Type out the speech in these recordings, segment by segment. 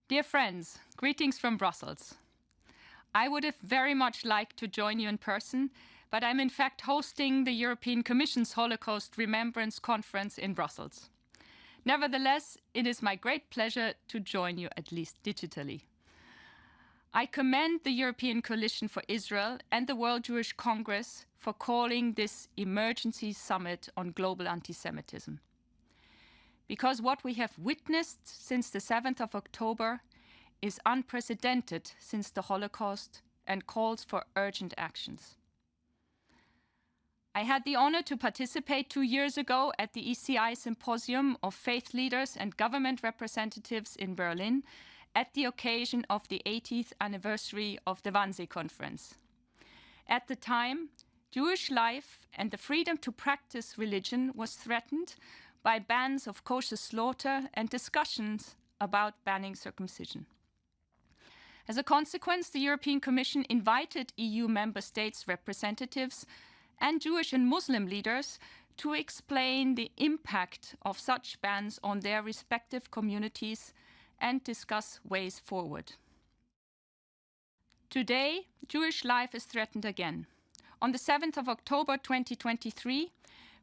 Dear friends, greetings from Brussels. I would have very much liked to join you in person, but I'm in fact hosting the European Commission's Holocaust Remembrance Conference in Brussels. Nevertheless, it is my great pleasure to join you, at least digitally. I commend the European Coalition for Israel and the World Jewish Congress for calling this emergency summit on global anti-Semitism. Because what we have witnessed since the 7th of October is unprecedented since the Holocaust and calls for urgent actions. I had the honor to participate 2 years ago at the ECI Symposium of Faith Leaders and Government Representatives in Berlin at the occasion of the 80th anniversary of the Wannsee Conference. At the time, Jewish life and the freedom to practice religion was threatened by bans of kosher slaughter and discussions about banning circumcision. As a consequence, the European Commission invited EU member states' representatives and Jewish and Muslim leaders to explain the impact of such bans on their respective communities and discuss ways forward. Today, Jewish life is threatened again. On the 7th of October 2023,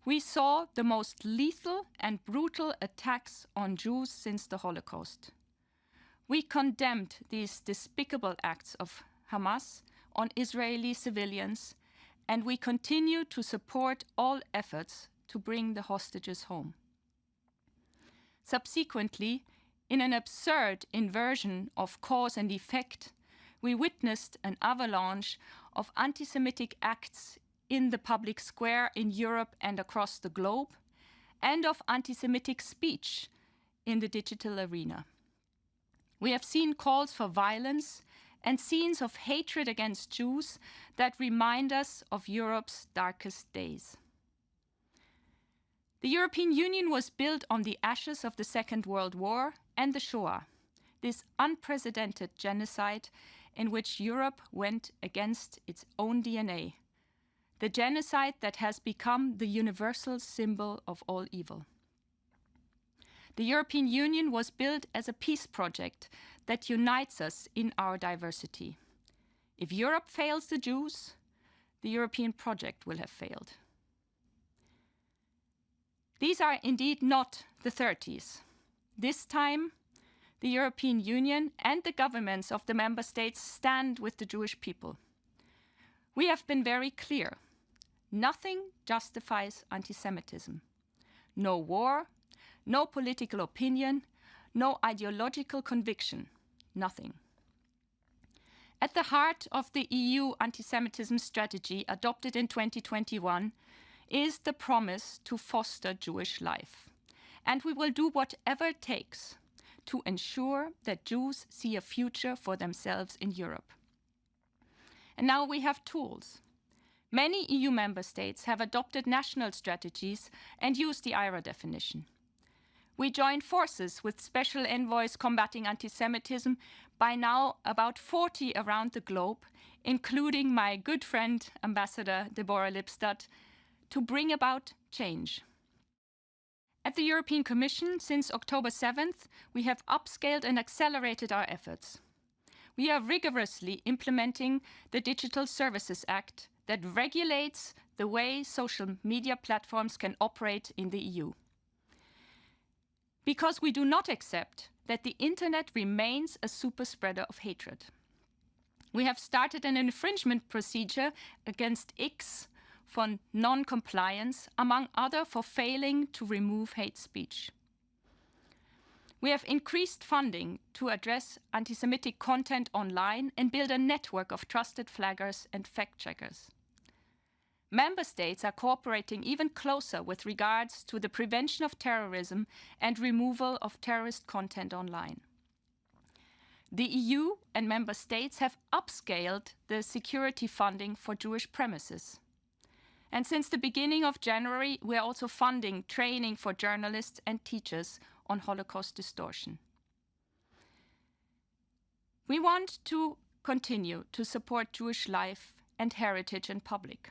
we saw the most lethal and brutal attacks on Jews since the Holocaust. We condemned these despicable acts of Hamas on Israeli civilians, and we continue to support all efforts to bring the hostages home. Subsequently, in an absurd inversion of cause and effect, we witnessed an avalanche of anti-Semitic acts in the public square in Europe and across the globe, and of anti-Semitic speech in the digital arena. We have seen calls for violence and scenes of hatred against Jews that remind us of Europe's darkest days. The European Union was built on the ashes of the Second World War and the Shoah, this unprecedented genocide in which Europe went against its own DNA, the genocide that has become the universal symbol of all evil. The European Union was built as a peace project that unites us in our diversity. If Europe fails the Jews, the European project will have failed. These are indeed not the 30s. This time, the European Union and the governments of the member states stand with the Jewish people. We have been very clear. Nothing justifies anti-Semitism. No war, no political opinion, no ideological conviction, nothing. At the heart of the EU anti-Semitism strategy adopted in 2021 is the promise to foster Jewish life. And we will do whatever it takes to ensure that Jews see a future for themselves in Europe. And now we have tools. Many EU member states have adopted national strategies and use the IRA definition. We join forces with special envoys combating anti-Semitism, by now about 40 around the globe, including my good friend, Ambassador Deborah Lipstadt, to bring about change. At the European Commission, since October 7th, we have upscaled and accelerated our efforts. We are rigorously implementing the Digital Services Act that regulates the way social media platforms can operate in the EU. Because we do not accept that the internet remains a super spreader of hatred. We have started an infringement procedure against X for non-compliance, among other for failing to remove hate speech. We have increased funding to address anti-Semitic content online and build a network of trusted flaggers and fact-checkers. Member states are cooperating even closer with regards to the prevention of terrorism and removal of terrorist content online. The EU and member states have upscaled the security funding for Jewish premises. And since the beginning of January, we are also funding training for journalists and teachers on Holocaust distortion. We want to continue to support Jewish life and heritage in public.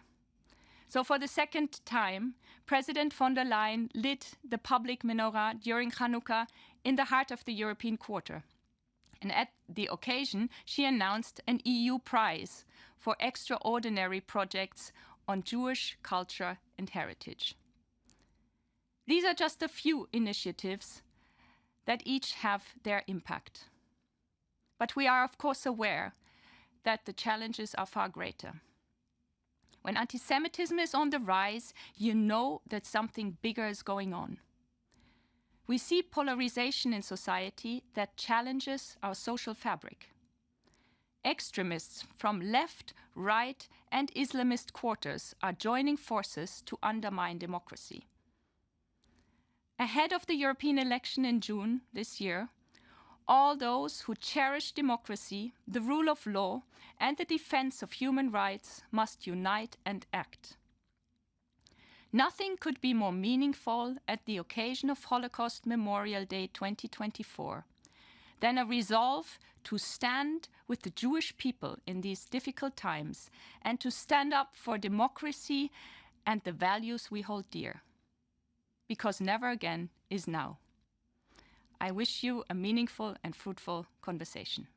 So for the second time, President von der Leyen lit the public menorah during Hanukkah in the heart of the European Quarter. And at the occasion, she announced an EU prize for extraordinary projects on Jewish culture and heritage. These are just a few initiatives that each have their impact. But we are, of course, aware that the challenges are far greater. When anti-Semitism is on the rise, you know that something bigger is going on. We see polarization in society that challenges our social fabric. Extremists from left, right, and Islamist quarters are joining forces to undermine democracy. Ahead of the European election in June this year, all those who cherish democracy, the rule of law, and the defense of human rights must unite and act. Nothing could be more meaningful at the occasion of Holocaust Memorial Day 2024 than a resolve to stand with the Jewish people in these difficult times and to stand up for democracy and the values we hold dear. Because never again is now. I wish you a meaningful and fruitful conversation.